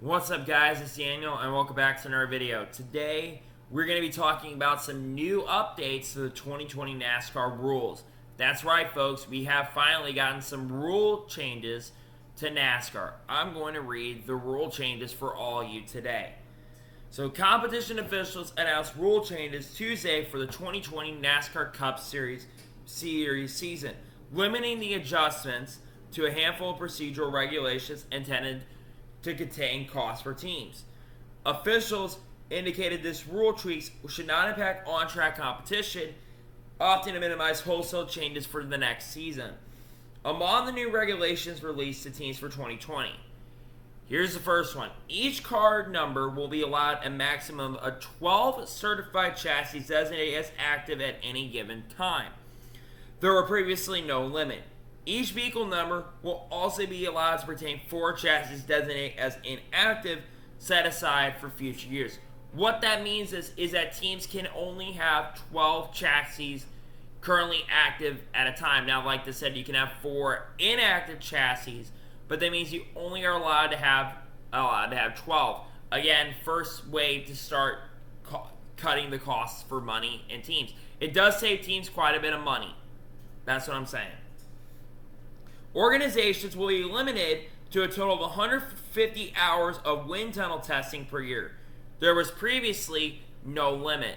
What's up, guys? It's Daniel and welcome back to another video. Today we're going to be talking about some new updates to the 2020 NASCAR rules. That's right, folks, we have finally gotten some rule changes to NASCAR. I'm going to read the rule changes for all you today. So competition officials announced rule changes Tuesday for the 2020 NASCAR Cup Series season, limiting the adjustments to a handful of procedural regulations intended to contain costs for teams. Officials indicated this rule tweaks should not impact on-track competition, opting to minimize wholesale changes for the next season. Among the new regulations released to teams for 2020, here's the first one. Each car number will be allowed a maximum of 12 certified chassis designated as active at any given time. There were previously no limit. Each vehicle number will also be allowed to retain 4 chassis designated as inactive, set aside for future years. What that means is that teams can only have 12 chassis currently active at a time. Now, like I said, you can have 4 inactive chassis, but that means you only are allowed to have 12. Again, first way to start cutting the costs for money in teams. It does save teams quite a bit of money. That's what I'm saying. Organizations will be limited to a total of 150 hours of wind tunnel testing per year. There was previously no limit.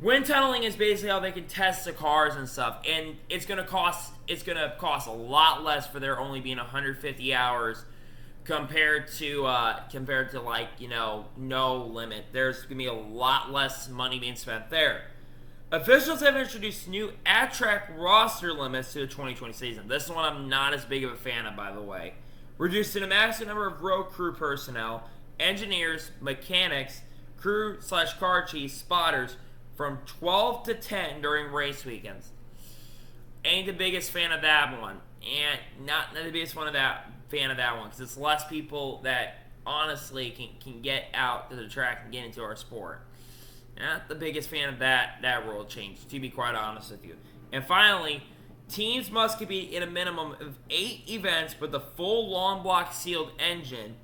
Wind tunneling is basically how they can test the cars and stuff, and it's gonna cost a lot less for there only being 150 hours compared to like, you know, no limit. There's gonna be a lot less money being spent there. Officials have introduced new at-track roster limits to the 2020 season. This one I'm not as big of a fan of, by the way. Reducing the maximum number of road crew personnel, engineers, mechanics, crew/car chiefs, spotters, from 12 to 10 during race weekends. Ain't the biggest fan of that one. And not the biggest fan of that one, because it's less people that honestly can get out to the track and get into our sport. Not the biggest fan of that rule change, to be quite honest with you. And finally, teams must compete in a minimum of 8 events with a full long block sealed engine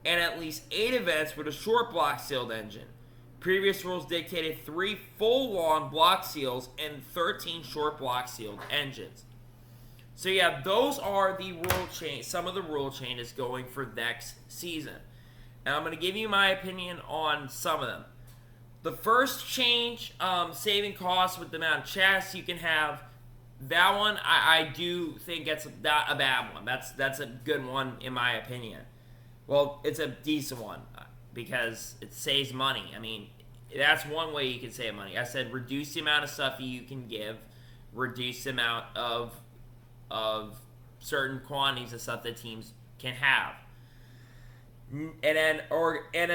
and at least 8 events with a short block sealed engine. Previous rules dictated 3 full long block seals and 13 short block sealed engines. So yeah, those are the rule change, some of the rule changes going for next season. And I'm going to give you my opinion on some of them. The first change, saving costs with the amount of chassis you can have, that one I do think that's not a bad one. That's a good one in my opinion. Well, it's a decent one because it saves money. I mean, that's one way you can save money. I said reduce the amount of stuff you can give, reduce the amount of certain quantities of stuff that teams can have. And then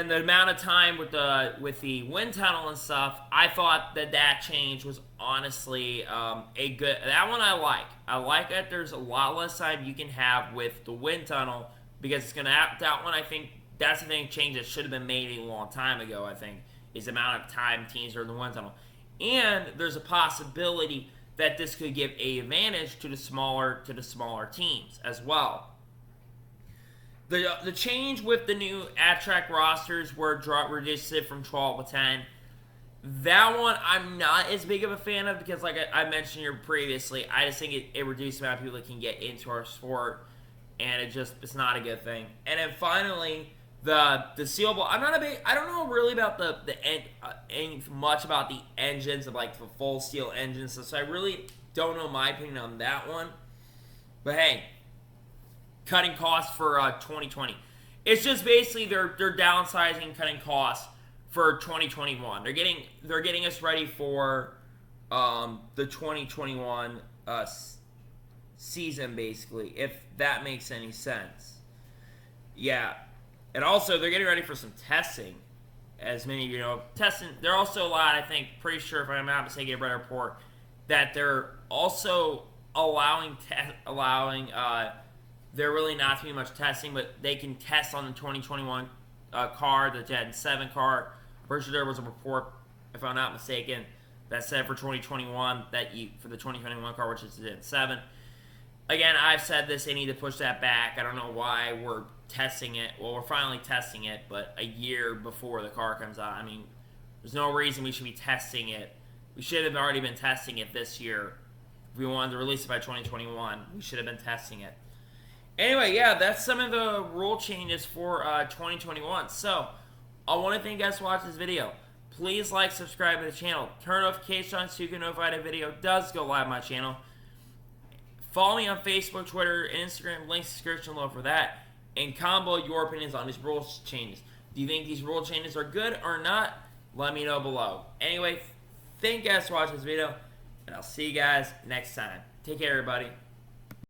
the amount of time with the wind tunnel and stuff, I thought that change was honestly a good. That one I like. I like that there's a lot less time you can have with the wind tunnel because it's gonna have that one. I think that's the thing change that should have been made a long time ago. I think is the amount of time teams are in the wind tunnel, and there's a possibility that this could give an advantage to the smaller teams as well. The change with the new at-track rosters were reduced from 12 to 10. That one I'm not as big of a fan of because, like I mentioned here previously, I just think it reduced the amount of people that can get into our sport, and it's not a good thing. And then finally, the sealable. I don't know really about much about the engines of like the full steel engines, so I really don't know my opinion on that one. But hey, cutting costs for 2020. It's just basically they're downsizing, cutting costs for 2021. They're getting us ready for the 2021 season, basically, if that makes any sense. Yeah, and also they're getting ready for some testing. As many of you know, testing. They're also allowed, I think, pretty sure if I'm not mistaken, I read a report that they're also allowing there really not to be much testing, but they can test on the 2021 car, the Gen 7 car. Pretty sure there was a report, if I'm not mistaken, that said for 2021 for the 2021 car, which is the Gen 7. Again, I've said this, they need to push that back. I don't know why we're testing it. Well, we're finally testing it, but a year before the car comes out. I mean, there's no reason we should be testing it. We should have already been testing it this year. If we wanted to release it by 2021, we should have been testing it. Anyway, yeah, that's some of the rule changes for 2021. So, I want to thank you guys for watching this video. Please like, subscribe to the channel. Turn notifications on so you can notify a video does go live on my channel. Follow me on Facebook, Twitter, and Instagram. Links in the description below for that. And comment below your opinions on these rule changes. Do you think these rule changes are good or not? Let me know below. Anyway, thank you guys for watching this video. And I'll see you guys next time. Take care, everybody.